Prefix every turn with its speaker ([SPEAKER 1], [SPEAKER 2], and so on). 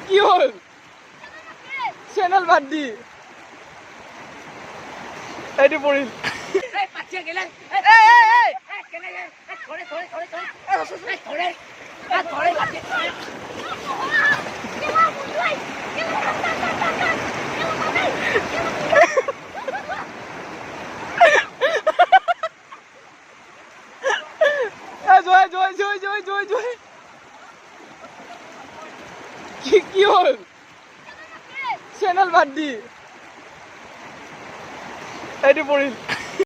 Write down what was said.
[SPEAKER 1] কি হল চ্যানেল বাদ দি এটি পড়িল জয় জয় জয় জয় জয় জয় কি হল চ্যানেল বাদ দি এটি পড়িল